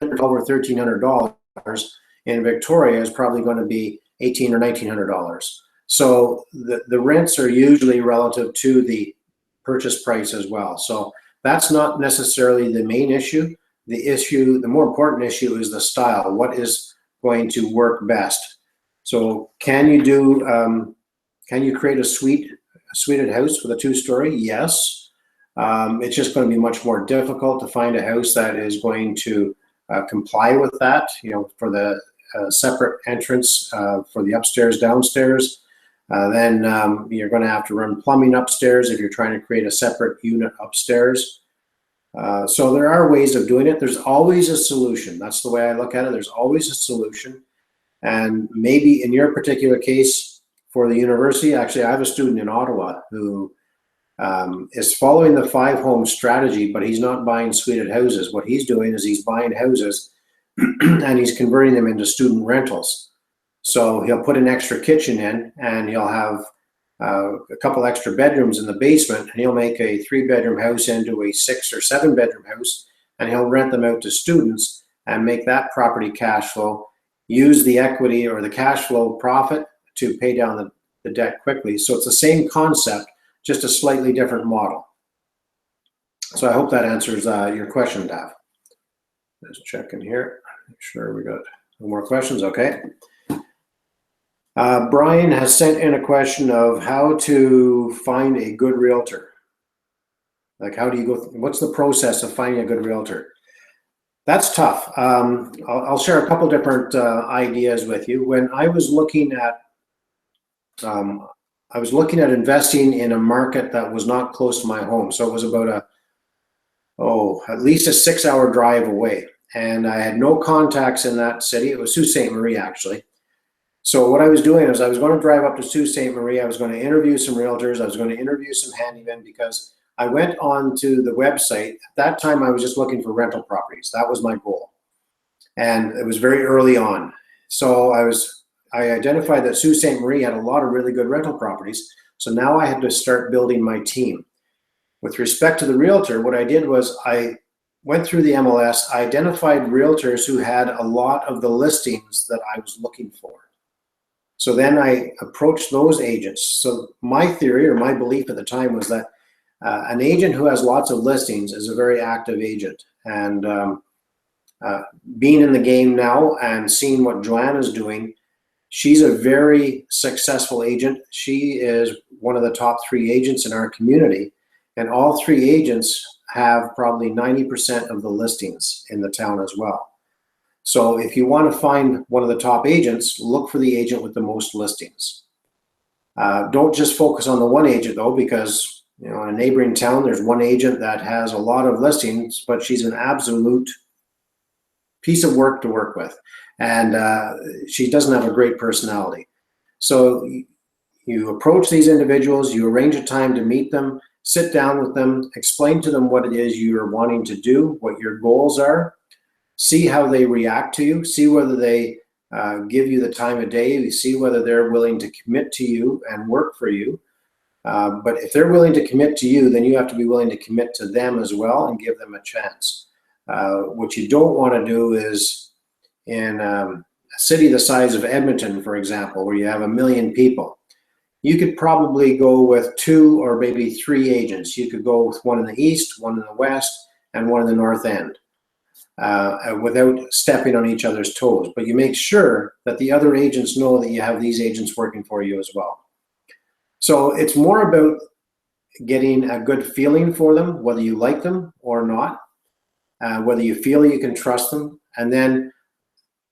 [SPEAKER 2] $1,300 in Victoria is probably going to be $1,800 or $1,900. So the rents are usually relative to the purchase price as well. So that's not necessarily the main issue. The more important issue is the style. What is going to work best? So can you create a suited house with a two-story? Yes. It's just going to be much more difficult to find a house that is going to comply with that, for the a separate entrance for the upstairs, downstairs. Then you're going to have to run plumbing upstairs if you're trying to create a separate unit upstairs. So there are ways of doing it. There's always a solution. That's the way I look at it. There's always a solution. And maybe in your particular case for the university, actually, I have a student in Ottawa who is following the 5-home strategy, but he's not buying suited houses. What he's doing is he's buying houses and he's converting them into student rentals. So he'll put an extra kitchen in and he'll have a couple extra bedrooms in the basement, and he'll make a 3-bedroom house into a 6 or 7-bedroom house, and he'll rent them out to students and make that property cash flow, use the equity or the cash flow profit to pay down the debt quickly. So it's the same concept, just a slightly different model. So I hope that answers your question, Dav. Let's check in here, make sure we got no more questions. Okay. Brian has sent in a question of how to find a good realtor. Like, how do you go? What's the process of finding a good realtor? That's tough. I'll share a couple different ideas with you. When I was looking at, investing in a market that was not close to my home. So it was about at least a 6-hour drive away. And I had no contacts in that city. It was Sault Ste. Marie, actually. So what I was doing is I was going to drive up to Sault Ste. Marie. I was going to interview some realtors. I was going to interview some handymen, because I went on to the website. At that time, I was just looking for rental properties. That was my goal. And it was very early on. So I identified that Sault Ste. Marie had a lot of really good rental properties. So now I had to start building my team. With respect to the realtor, what I did was I went through the MLS, I identified realtors who had a lot of the listings that I was looking for. So then I approached those agents. So my theory or my belief at the time was that an agent who has lots of listings is a very active agent. And being in the game now and seeing what Joanna's doing, she's a very successful agent. She is one of the top 3 agents in our community. And all 3 agents have probably 90% of the listings in the town as well. So if you want to find one of the top agents, look for the agent with the most listings. Don't just focus on the one agent though, because in a neighboring town, there's one agent that has a lot of listings, but she's an absolute piece of work to work with. And she doesn't have a great personality. So you approach these individuals, you arrange a time to meet them, sit down with them, explain to them what it is you're wanting to do, what your goals are, see how they react to you, see whether they give you the time of day, see whether they're willing to commit to you and work for you. But if they're willing to commit to you, then you have to be willing to commit to them as well and give them a chance. What you don't want to do is in a city the size of Edmonton, for example, where you have 1 million people, you could probably go with 2 or maybe 3 agents. You could go with one in the east, one in the west, and one in the north end. Without stepping on each other's toes. But you make sure that the other agents know that you have these agents working for you as well. So it's more about getting a good feeling for them, whether you like them or not, whether you feel you can trust them, and then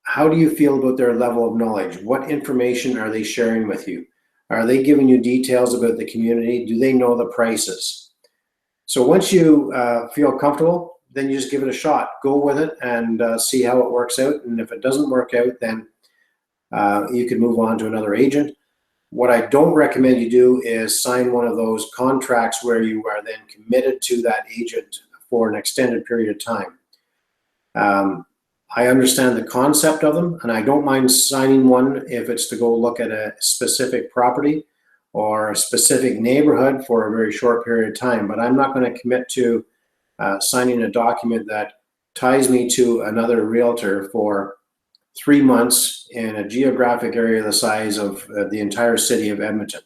[SPEAKER 2] how do you feel about their level of knowledge? What information are they sharing with you? Are they giving you details about the community? Do they know the prices? So once you feel comfortable, then you just give it a shot. Go with it and see how it works out. And if it doesn't work out, then you can move on to another agent. What I don't recommend you do is sign one of those contracts where you are then committed to that agent for an extended period of time. I understand the concept of them, and I don't mind signing one if it's to go look at a specific property or a specific neighborhood for a very short period of time, but I'm not going to commit to signing a document that ties me to another realtor for 3 months in a geographic area the size of the entire city of Edmonton.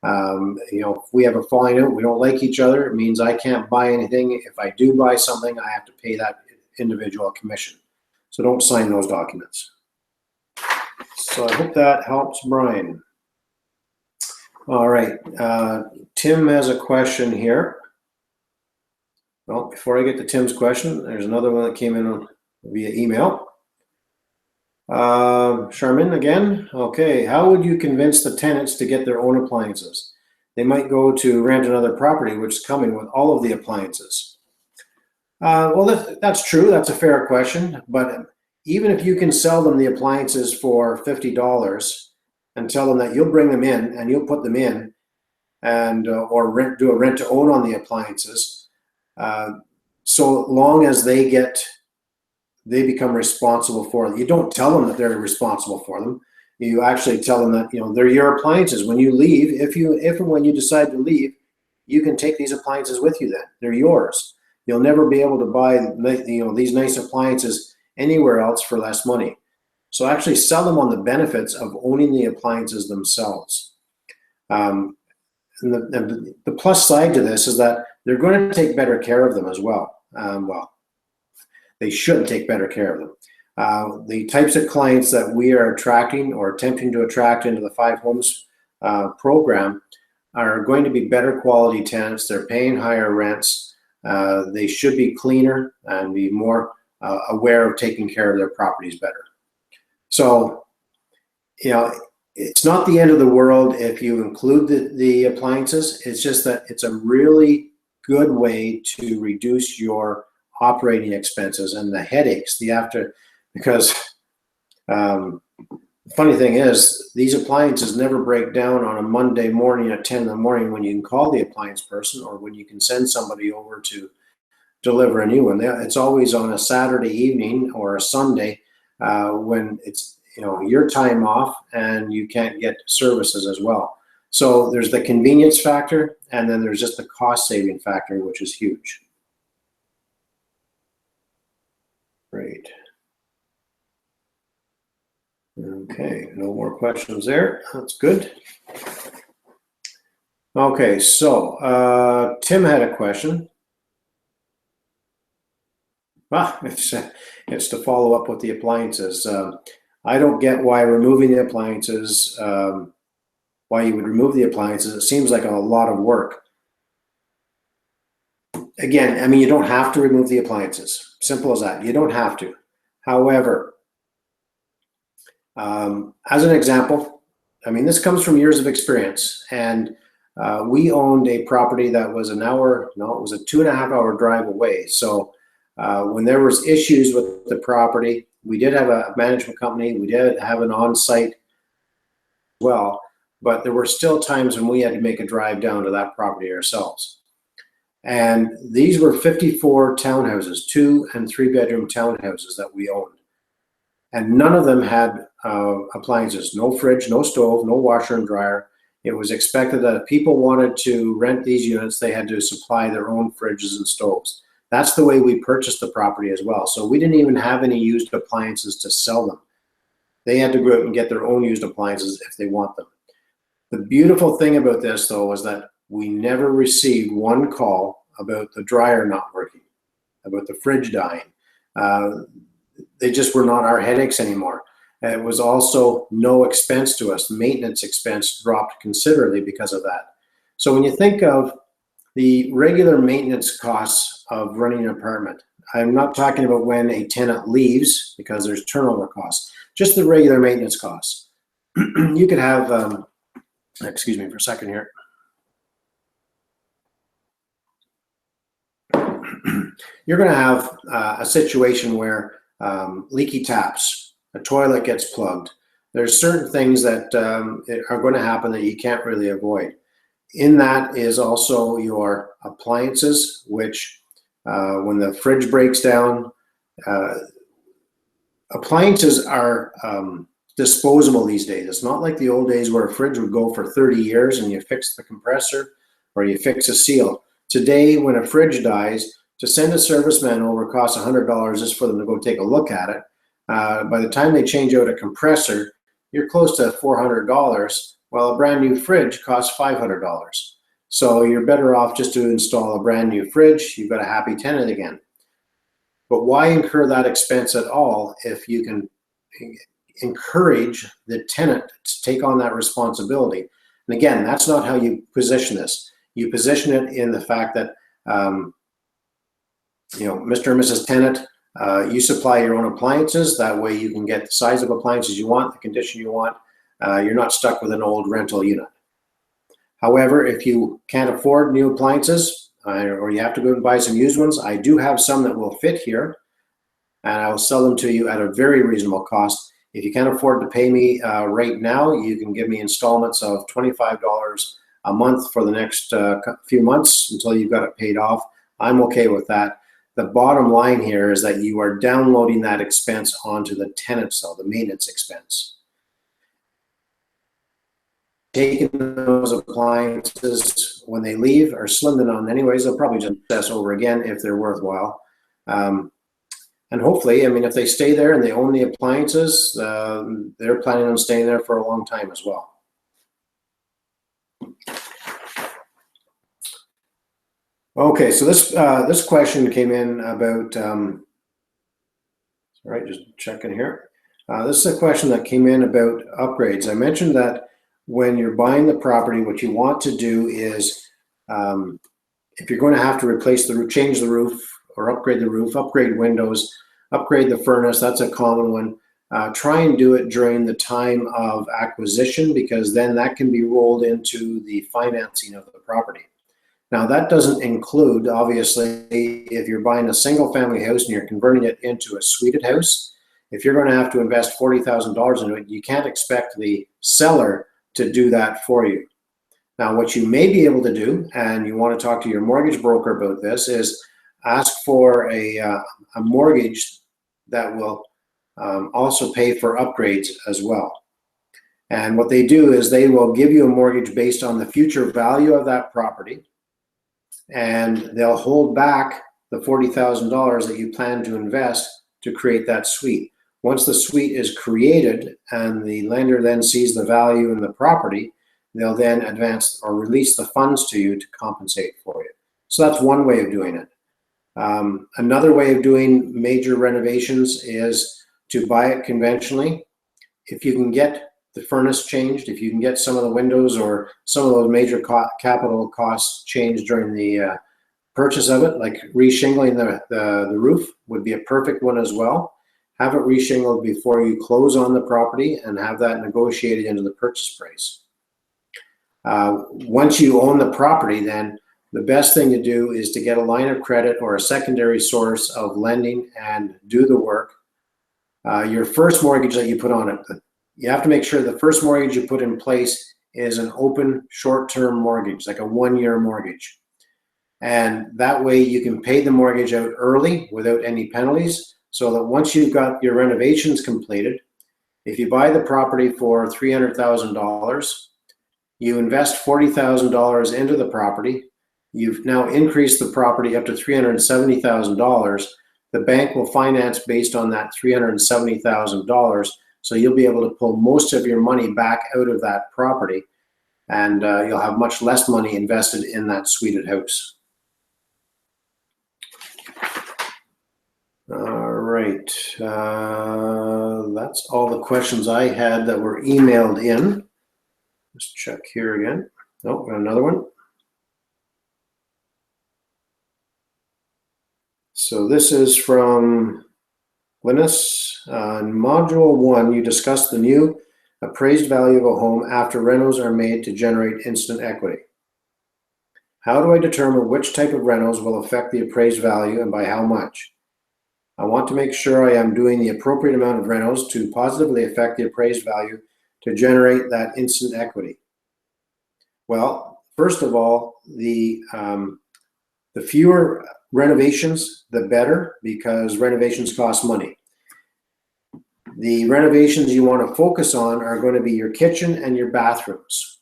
[SPEAKER 2] If we have a falling out, we don't like each other, it means I can't buy anything. If I do buy something, I have to pay that individual a commission. So don't sign those documents. So I hope that helps Brian. All right, Tim has a question here. Well, before I get to Tim's question, there's another one that came in via email. Charmin again. Okay, how would you convince the tenants to get their own appliances? They might go to rent another property which is coming with all of the appliances. Well, that's true. That's a fair question. But even if you can sell them the appliances for $50 and tell them that you'll bring them in and you'll put them in, and or do a rent to own on the appliances, so long as they become responsible for them. You don't tell them that they're responsible for them. You actually tell them that, they're your appliances. When you leave, if and when you decide to leave, you can take these appliances with you then. They're yours. You'll never be able to buy, these nice appliances anywhere else for less money. So actually sell them on the benefits of owning the appliances themselves. And the plus side to this is that they're going to take better care of them as well. They should take better care of them. The types of clients that we are attracting or attempting to attract into the Five Homes program are going to be better quality tenants. They're paying higher rents. They should be cleaner and be more aware of taking care of their properties better. So, it's not the end of the world if you include the appliances. It's just that it's a really good way to reduce your operating expenses and the headaches because the funny thing is these appliances never break down on a Monday morning at 10 in the morning when you can call the appliance person or when you can send somebody over to deliver a new one. It's always on a Saturday evening or a Sunday when it's your time off and you can't get services as well. So there's the convenience factor, and then there's just the cost saving factor, which is huge. Great. Okay, no more questions there. That's good. Okay, so Tim had a question. It's to follow up with the appliances. I don't get why removing the appliances, why you would remove the appliances. It seems like a lot of work. Again, you don't have to remove the appliances. Simple as that. You don't have to. However, as an example, this comes from years of experience, and we owned a property that was it was a 2.5 hour drive away. So when there was issues with the property, we did have a management company. We did have an on-site as well, but there were still times when we had to make a drive down to that property ourselves. And these were 54 townhouses, 2 and 3 bedroom townhouses that we owned. And none of them had appliances, no fridge, no stove, no washer and dryer. It was expected that if people wanted to rent these units, they had to supply their own fridges and stoves. That's the way we purchased the property as well. So we didn't even have any used appliances to sell them. They had to go out and get their own used appliances if they want them. The beautiful thing about this, though, was that we never received one call about the dryer not working, about the fridge dying. They just were not our headaches anymore. It was also no expense to us. Maintenance expense dropped considerably because of that. So when you think of the regular maintenance costs of running an apartment, I'm not talking about when a tenant leaves because there's turnover costs, just the regular maintenance costs. You could have, excuse me for a second here. You're going to have a situation where leaky taps, a toilet gets plugged. There's certain things that are going to happen that you can't really avoid. In that is also your appliances, which when the fridge breaks down, appliances are disposable these days. It's not like the old days where a fridge would go for 30 years and you fix the compressor or you fix a seal. Today, when a fridge dies, to send a serviceman over costs $100 just for them to go take a look at it. By the time they change out a compressor, you're close to $400, while a brand new fridge costs $500. So you're better off just to install a brand new fridge. You've got a happy tenant again. But why incur that expense at all if you can encourage the tenant to take on that responsibility? And again, that's not how you position this. You position it in the fact that Mr. and Mrs. Tenant, You supply your own appliances. That way you can get the size of appliances you want, the condition you want. You're not stuck with an old rental unit. However, if you can't afford new appliances or you have to go and buy some used ones, I do have some that will fit here, and I will sell them to you at a very reasonable cost. If you can't afford to pay me right now, you can give me installments of $25 a month for the next few months until you've got it paid off. I'm okay with that. The bottom line here is that you are downloading that expense onto the tenant cell, the maintenance expense. Taking those appliances when they leave are slimmed on anyways. They'll probably just assess over again if they're worthwhile. And hopefully, I mean, if they stay there and they own the appliances, they're planning on staying there for a long time as well. Okay, so this question came in about, sorry, just checking here. This is a question that came in about upgrades. I mentioned that when you're buying the property, what you want to do is, if you're going to have to replace the roof, change the roof, or upgrade the roof, upgrade windows, upgrade the furnace, that's a common one. Try and do it during the time of acquisition, because then that can be rolled into the financing of the property. Now, that doesn't include, obviously, if you're buying a single family house and you're converting it into a suited house. If you're going to have to invest $40,000 into it, you can't expect the seller to do that for you. Now, what you may be able to do, and you want to talk to your mortgage broker about this, is ask for a mortgage that will also pay for upgrades as well. And what they do is they will give you a mortgage based on the future value of that property, and they'll hold back the $40,000 that you plan to invest to create that suite. Once the suite is created and the lender then sees the value in the property, they'll then advance or release the funds to you to compensate for you. So that's one way of doing it. Another way of doing major renovations is to buy it conventionally. If you can get the furnace changed, if you can get some of the windows or some of those major capital costs changed during the purchase of it, like re-shingling the roof would be a perfect one as well. Have it re-shingled before you close on the property and have that negotiated into the purchase price. Once you own the property, then the best thing to do is to get a line of credit or a secondary source of lending and do the work. Your first mortgage that you put on it, you have to make sure the first mortgage you put in place is an open short-term mortgage, like a one-year mortgage. And that way you can pay the mortgage out early without any penalties, so that once you've got your renovations completed, if you buy the property for $300,000, you invest $40,000 into the property, you've now increased the property up to $370,000. The bank will finance based on that $370,000. So you'll be able to pull most of your money back out of that property, and you'll have much less money invested in that suited house. All right, that's all the questions I had that were emailed in. Let's check here again. Oh, got another one. So this is from Linus. In Module 1, you discussed the new appraised value of a home after renos are made to generate instant equity. How do I determine which type of renos will affect the appraised value and by how much? I want to make sure I am doing the appropriate amount of renos to positively affect the appraised value to generate that instant equity. Well, first of all, the fewer renovations, the better, because renovations cost money. The renovations you want to focus on are going to be your kitchen and your bathrooms.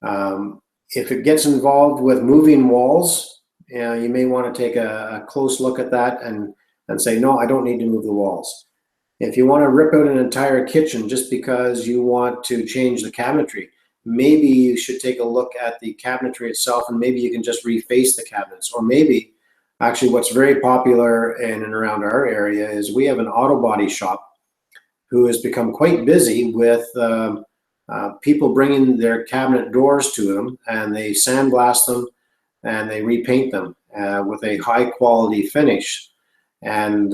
[SPEAKER 2] If it gets involved with moving walls, you may want to take a close look at that and say, no, I don't need to move the walls. If you want to rip out an entire kitchen just because you want to change the cabinetry, maybe you should take a look at the cabinetry itself, and maybe you can just reface the cabinets. Or maybe, actually what's very popular in and around our area is we have an auto body shop who has become quite busy with people bringing their cabinet doors to them, and they sandblast them and they repaint them with a high quality finish. And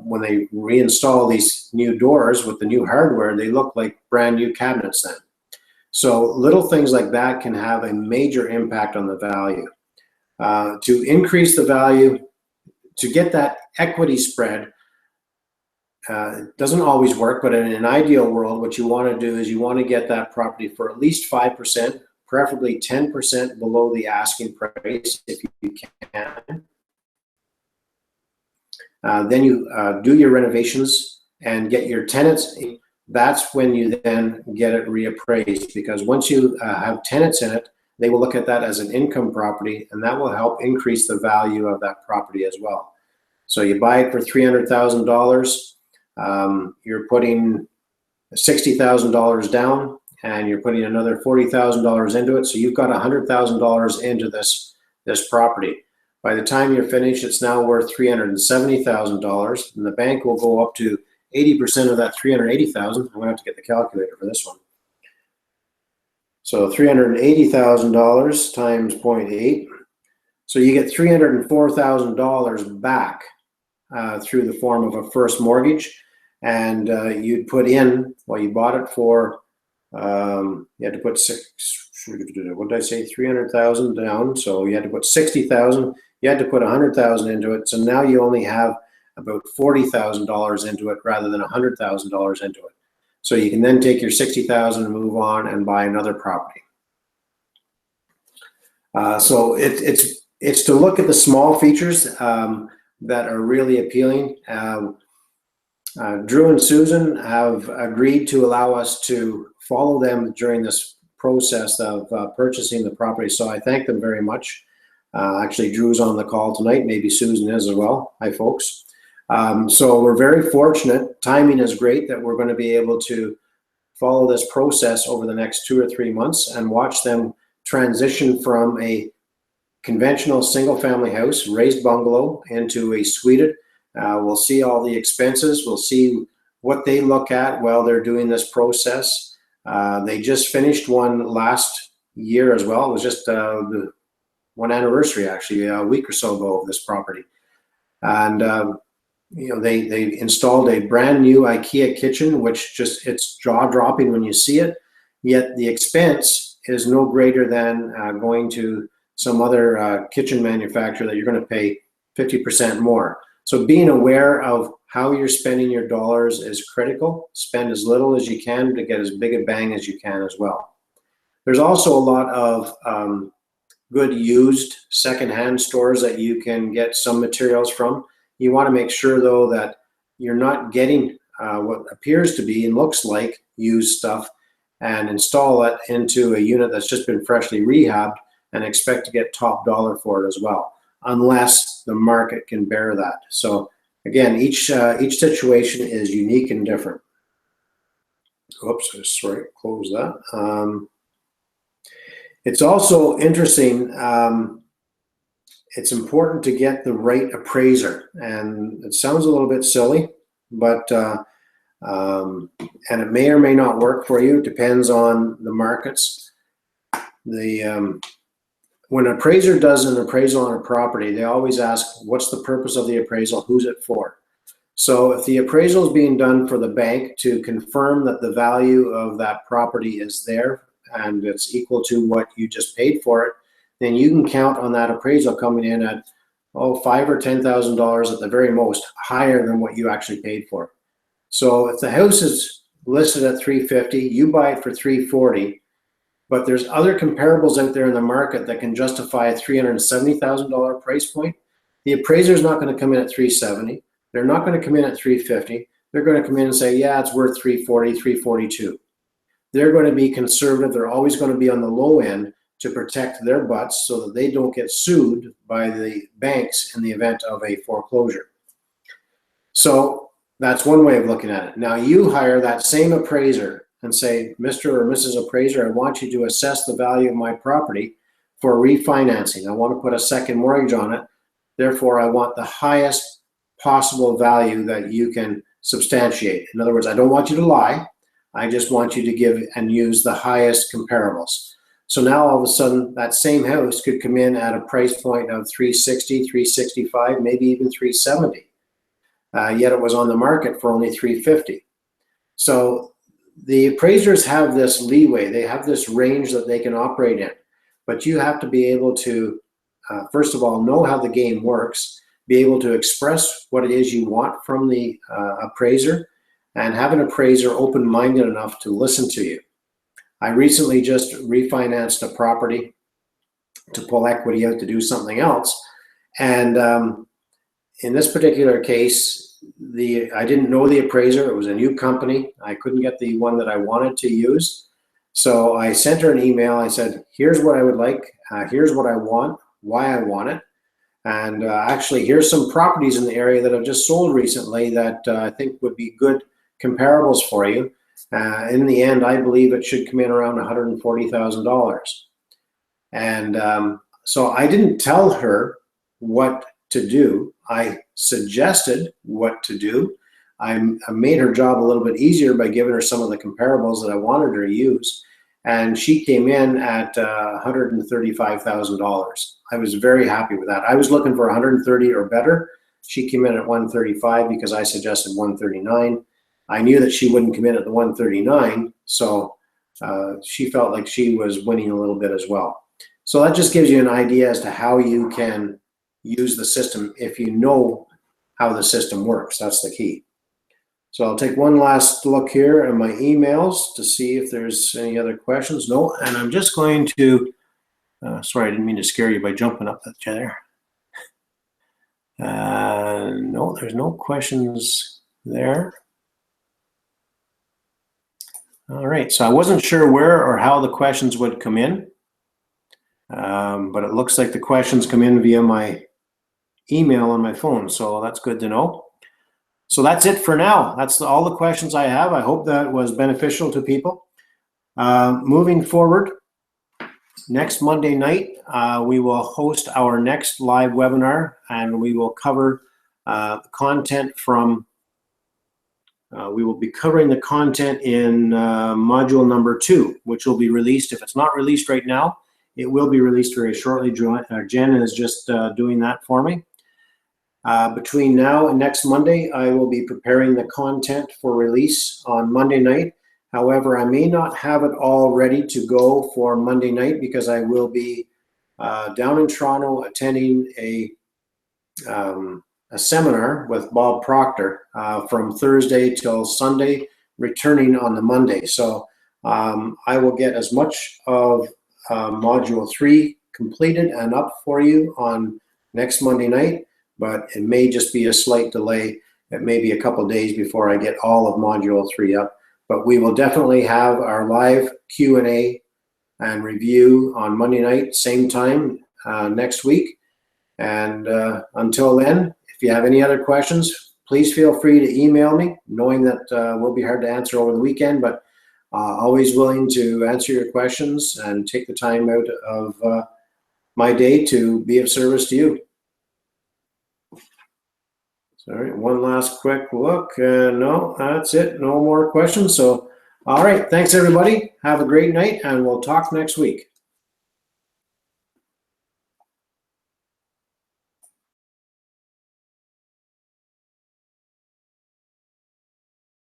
[SPEAKER 2] when they reinstall these new doors with the new hardware, they look like brand new cabinets then. So little things like that can have a major impact on the value. To increase the value, to get that equity spread, it doesn't always work, but in an ideal world, what you want to do is you want to get that property for at least 5%, preferably 10% below the asking price if you can. Then you do your renovations and get your tenants. That's when you then get it reappraised, because once you have tenants in it, they will look at that as an income property, and that will help increase the value of that property as well. So you buy it for $300,000. You're putting $60,000 down, and you're putting another $40,000 into it. So you've got $100,000 into this property. By the time you're finished, it's now worth $370,000, and the bank will go up to 80% of that $380,000. I'm gonna have to get the calculator for this one. So $380,000 times 0.8. So you get $304,000 back through the form of a first mortgage. And you'd put in, well, you bought it for, you had to put what did I say, 300,000 down. So you had to put 60,000, you had to put 100,000 into it. So now you only have about $40,000 into it rather than $100,000 into it. So you can then take your 60,000 and move on and buy another property. So it's to look at the small features that are really appealing. Drew and Susan have agreed to allow us to follow them during this process of purchasing the property. So I thank them very much. Actually, Drew's on the call tonight. Maybe Susan is as well. Hi, folks. So we're very fortunate. Timing is great that we're going to be able to follow this process over the next 2 or 3 months and watch them transition from a conventional single-family house, raised bungalow, into a suited. We'll see all the expenses. We'll see what they look at while they're doing this process. They just finished one last year as well. It was just the one anniversary, actually, a week or so ago of this property. And you know, they installed a brand new IKEA kitchen, which just, it's jaw-dropping when you see it. Yet the expense is no greater than going to some other kitchen manufacturer that you're going to pay 50% more. So being aware of how you're spending your dollars is critical. Spend as little as you can to get as big a bang as you can as well. There's also a lot of good used secondhand stores that you can get some materials from. You want to make sure, though, that you're not getting what appears to be and looks like used stuff and install it into a unit that's just been freshly rehabbed and expect to get top dollar for it as well, unless the market can bear that. So again, each situation is unique and different. Oops, sorry, close that. It's also interesting, it's important to get the right appraiser, and it sounds a little bit silly, but and it may or may not work for you. It depends on the markets. When an appraiser does an appraisal on a property, they always ask, what's the purpose of the appraisal? Who's it for? So if the appraisal is being done for the bank to confirm that the value of that property is there and it's equal to what you just paid for it, then you can count on that appraisal coming in at $5,000 or $10,000 at the very most, higher than what you actually paid for it. So if the house is listed at $350,000, you buy it for $340,000, but there's other comparables out there in the market that can justify a $370,000 price point. The appraiser is not going to come in at $370,000. They're not going to come in at $350,000. They're going to come in and say, yeah, it's worth $340,000, $342,000. They're going to be conservative. They're always going to be on the low end to protect their butts so that they don't get sued by the banks in the event of a foreclosure. So that's one way of looking at it. Now you hire that same appraiser and say, Mr. or Mrs. Appraiser, I want you to assess the value of my property for refinancing. I want to put a second mortgage on it. Therefore, I want the highest possible value that you can substantiate. In other words, I don't want you to lie. I just want you to give and use the highest comparables. So now all of a sudden, that same house could come in at a price point of $360,000, $365,000, maybe even $370,000. yet it was on the market for only $350. So the appraisers have this leeway. They have this range that they can operate in, but you have to be able to, first of all, know how the game works, be able to express what it is you want from the appraiser, and have an appraiser open-minded enough to listen to you. I recently just refinanced a property to pull equity out to do something else. And in this particular case, I didn't know the appraiser. It was a new company. I couldn't get the one that I wanted to use. So I sent her an email. I said, here's what I would like. Here's what I want, why I want it. And actually, here's some properties in the area that I've just sold recently that I think would be good comparables for you. In the end, I believe it should come in around $140,000. And so I didn't tell her what to do. I suggested what to do. I made her job a little bit easier by giving her some of the comparables that I wanted her to use. And she came in at $135,000. I was very happy with that. I was looking for 130 or better. She came in at 135 because I suggested 139. I knew that she wouldn't come in at the 139, so she felt like she was winning a little bit as well. So that just gives you an idea as to how you can use the system if you know how the system works. That's the key. So I'll take one last look here at my emails to see if there's any other questions. No, and I'm just going to, sorry, I didn't mean to scare you by jumping up that chair. No, there's no questions there. All right, so I wasn't sure where or how the questions would come in, but it looks like the questions come in via my email on my phone, so that's good to know. So that's it for now. That's all the questions I have. I hope that was beneficial to people. Moving forward, next Monday night, we will host our next live webinar, and we will cover content from, we will be covering the content in module number 2, which will be released. If it's not released right now, it will be released very shortly. Jen is just doing that for me. Between now and next Monday, I will be preparing the content for release on Monday night. However, I may not have it all ready to go for Monday night because I will be down in Toronto attending a seminar with Bob Proctor from Thursday till Sunday, returning on the Monday. So I will get as much of Module 3 completed and up for you on next Monday night, but it may just be a slight delay. It may be a couple days before I get all of Module 3 up, but we will definitely have our live Q&A and review on Monday night, same time next week. And until then, if you have any other questions, please feel free to email me, knowing that will be hard to answer over the weekend, but always willing to answer your questions and take the time out of my day to be of service to you. Sorry, one last quick look. No, that's it. No more questions. So, all right. Thanks, everybody. Have a great night, and we'll talk next week.